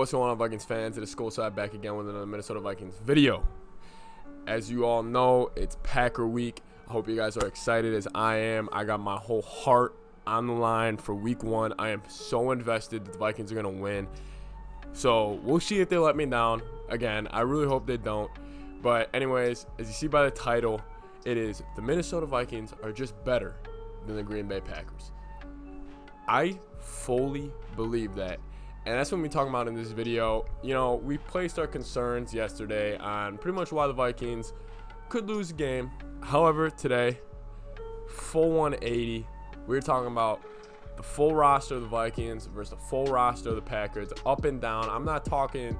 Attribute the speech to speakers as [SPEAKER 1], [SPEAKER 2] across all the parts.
[SPEAKER 1] What's going on, Vikings fans? It is Skol side back again with another Minnesota Vikings video. As you all know, it's Packer week. I hope you guys are excited as I am. I got my whole heart on the line for week one. I am so invested that the Vikings are going to win. So we'll see if they let me down. Again, I really hope they don't. But anyways, as you see by the title, it is the Minnesota Vikings are just better than the Green Bay Packers. I fully believe that. And that's what we're talking about in this video. You know, we placed our concerns yesterday on pretty much why the Vikings could lose the game. However, today, full 180. We're talking about the full roster of the Vikings versus the full roster of the Packers, up and down. I'm not talking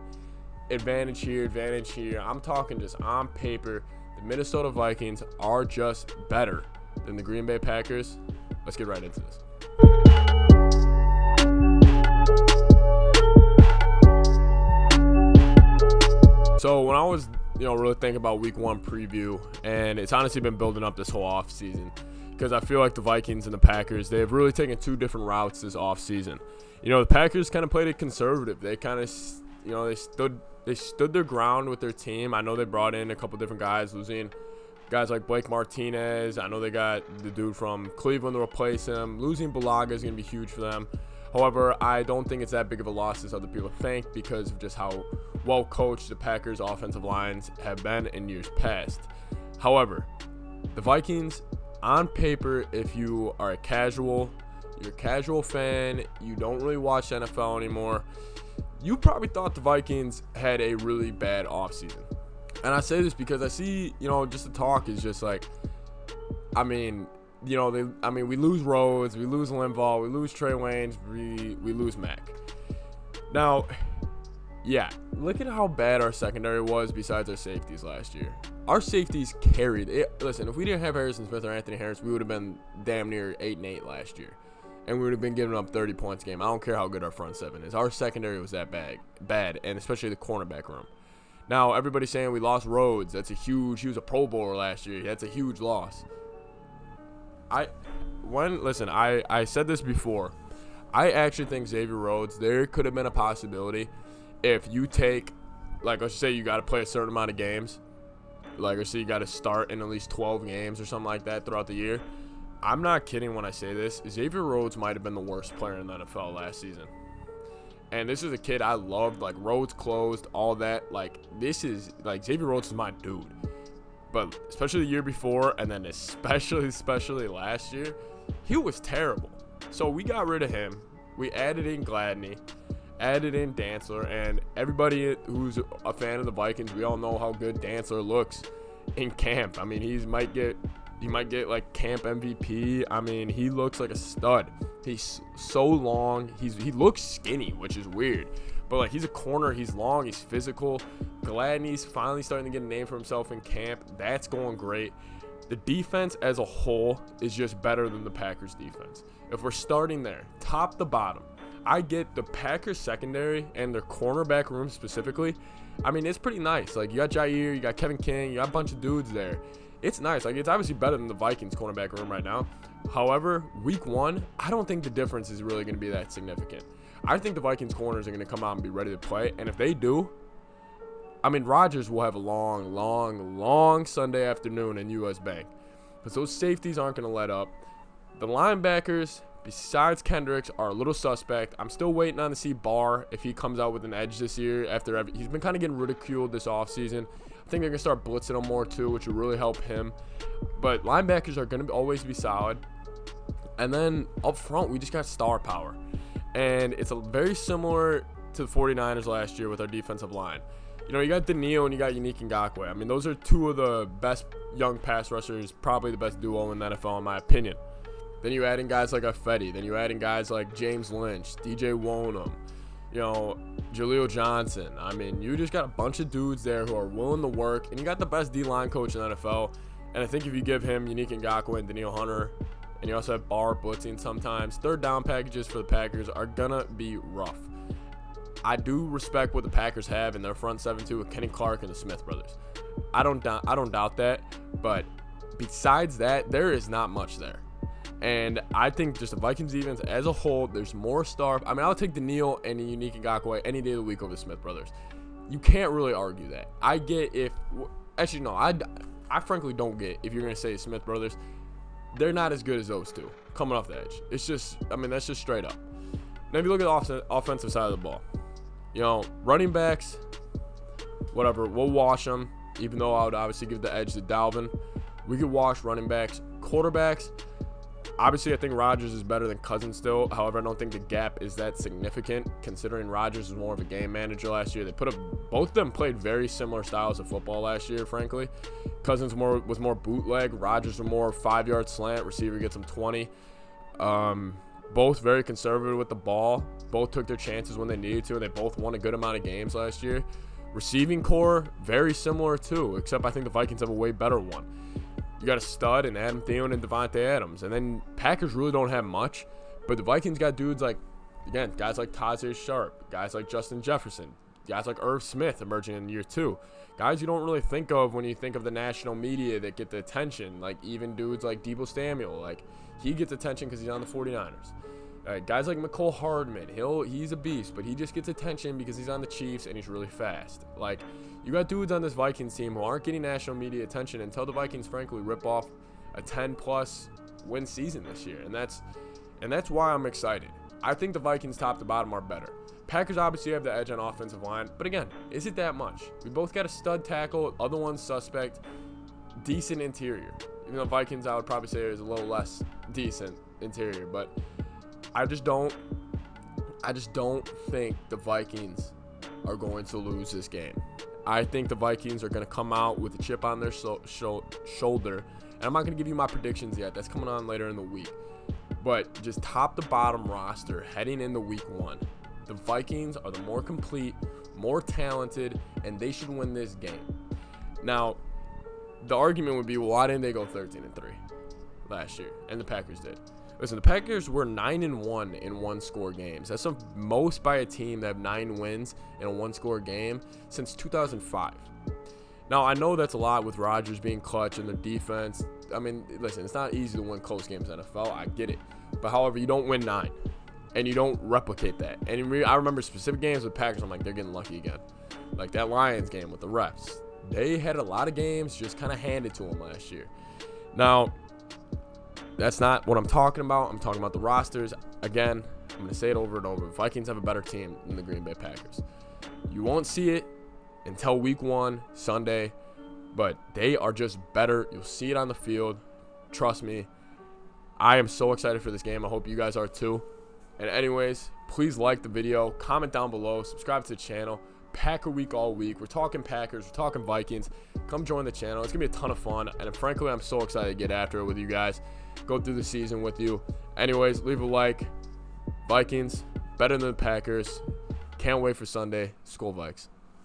[SPEAKER 1] advantage here, advantage here. I'm talking just on paper. The Minnesota Vikings are just better than the Green Bay Packers. Let's get right into this. So when I was, really thinking about week one preview, and it's honestly been building up this whole offseason, because I feel like the Vikings and the Packers, they've really taken two different routes this offseason. The Packers kind of played it conservative. They kind of, they stood their ground with their team. I know they brought in a couple different guys, losing guys like Blake Martinez. I know they got the dude from Cleveland to replace him. Losing Bulaga is going to be huge for them. However, I don't think it's that big of a loss as other people think because of just how well coached the Packers' offensive lines have been in years past. However, the Vikings, on paper, if you are you're a casual fan, you don't really watch NFL anymore, you probably thought the Vikings had a really bad offseason. And I say this because I see, just the talk is just like, we lose Rhodes, we lose Linval, we lose Trey Waynes, we lose Mack. Now, yeah, look at how bad our secondary was besides our safeties last year. Our safeties carried it. Listen, if we didn't have Harrison Smith or Anthony Harris, we would have been damn near 8-8 last year. And we would have been giving up 30 points a game. I don't care how good our front seven is. Our secondary was that bad, and especially the cornerback room. Now, everybody's saying we lost Rhodes. He was a Pro Bowler last year. That's a huge loss. I said this before. I actually think Xavier Rhodes, there could have been a possibility if you take, let's say you got to play a certain amount of games. Let's say you got to start in at least 12 games or something like that throughout the year. I'm not kidding when I say this. Xavier Rhodes might have been the worst player in the NFL last season. And this is a kid I loved. Rhodes closed, all that. Xavier Rhodes is my dude. But especially the year before, and then especially last year, he was terrible. So we got rid of him. We added in Gladney, added in Dantzler, and everybody who's a fan of the Vikings, we all know how good Dantzler looks in camp. He might get camp MVP. He looks like a stud. He's so long. He looks skinny, which is weird. But he's a corner, he's long, he's physical. Gladney's finally starting to get a name for himself in camp. That's going great. The defense as a whole is just better than the Packers defense. If we're starting there, top to bottom, I get the Packers secondary and their cornerback room specifically. It's pretty nice. You got Jair, you got Kevin King, you got a bunch of dudes there. It's nice. It's obviously better than the Vikings cornerback room right now. However, week one, I don't think the difference is really going to be that significant. I think the Vikings corners are going to come out and be ready to play. And if they do, Rodgers will have a long Sunday afternoon in U.S. Bank. Because those safeties aren't going to let up. The linebackers, besides Kendricks, are a little suspect. I'm still waiting on to see Barr if he comes out with an edge this year. He's been kind of getting ridiculed this offseason. I think they're going to start blitzing him more too, which will really help him. But linebackers are going to always be solid. And then up front, we just got star power. And it's very similar to the 49ers last year with our defensive line. You got Daniil and you got Yannick Ngakoue. Those are two of the best young pass rushers, probably the best duo in the NFL in my opinion. Then you add in guys like Ifedi. Then you add in guys like James Lynch, DJ Wonham, Jaleel Johnson. You just got a bunch of dudes there who are willing to work. And you got the best D-line coach in the NFL. And I think if you give him Yannick Ngakoue and Daniil Hunter, and you also have Barr blitzing sometimes, third down packages for the Packers are going to be rough. I do respect what the Packers have in their front seven too with Kenny Clark and the Smith brothers. I don't doubt that. But besides that, there is not much there. And I think just the Vikings defense as a whole, there's more star. I mean, I'll take Daniil and the Unique Ngakoue any day of the week over the Smith brothers. You can't really argue that. I get if – actually, no, I frankly don't get if you're going to say Smith brothers. They're not as good as those two coming off the edge. It's just – I mean, that's just straight up. Now, if you look at the offensive side of the ball, you know, running backs, whatever, we'll wash them, even though I would obviously give the edge to Dalvin. We could wash running backs. Quarterbacks – obviously, I think Rodgers is better than Cousins still. However, I don't think the gap is that significant considering Rodgers was more of a game manager last year. Both of them played very similar styles of football last year, frankly. Cousins was more bootleg. Rodgers was more 5-yard slant. Receiver gets him 20. Both very conservative with the ball. Both took their chances when they needed to. They both won a good amount of games last year. Receiving core, very similar too, except I think the Vikings have a way better one. You got a stud in Adam Thielen and Devontae Adams. And then Packers really don't have much. But the Vikings got dudes like, again, guys like Tajay Sharp, guys like Justin Jefferson, guys like Irv Smith emerging in year 2. Guys you don't really think of when you think of the national media that get the attention. Like even dudes like Deebo Samuel. Like he gets attention because he's on the 49ers. Guys like McCole Hardman, he's a beast, but he just gets attention because he's on the Chiefs and he's really fast. Like, you got dudes on this Vikings team who aren't getting national media attention until the Vikings, frankly, rip off a 10-plus win season this year, and that's why I'm excited. I think the Vikings, top to bottom, are better. Packers obviously have the edge on offensive line, but again, is it that much? We both got a stud tackle, other one's suspect, decent interior. Even though Vikings, I would probably say, is a little less decent interior, but I just don't think the Vikings are going to lose this game. I think the Vikings are going to come out with a chip on their shoulder. And I'm not going to give you my predictions yet. That's coming on later in the week. But just top to bottom roster heading into week 1. The Vikings are the more complete, more talented, and they should win this game. Now, the argument would be, well, why didn't they go 13-3 last year? And the Packers did. Listen, the Packers were 9-1 in one-score games. That's the most by a team that have 9 wins in a one-score game since 2005. Now, I know that's a lot with Rodgers being clutch and their defense. I mean, listen, it's not easy to win close games in the NFL. I get it. But, however, you don't win 9, and you don't replicate that. And I remember specific games with Packers, I'm like, they're getting lucky again. Like that Lions game with the refs. They had a lot of games just kind of handed to them last year. Now, that's not what I'm talking about. I'm talking about the rosters. Again, I'm going to say it over and over. Vikings have a better team than the Green Bay Packers. You won't see it until week 1, Sunday, but they are just better. You'll see it on the field. Trust me. I am so excited for this game. I hope you guys are too. And anyways, please like the video. Comment down below. Subscribe to the channel. Packer week all week. We're talking Packers. We're talking Vikings. Come join the channel. It's going to be a ton of fun. And frankly, I'm so excited to get after it with you guys. Go through the season with you. Anyways, leave a like. Vikings, better than the Packers. Can't wait for Sunday. Skol Vikes.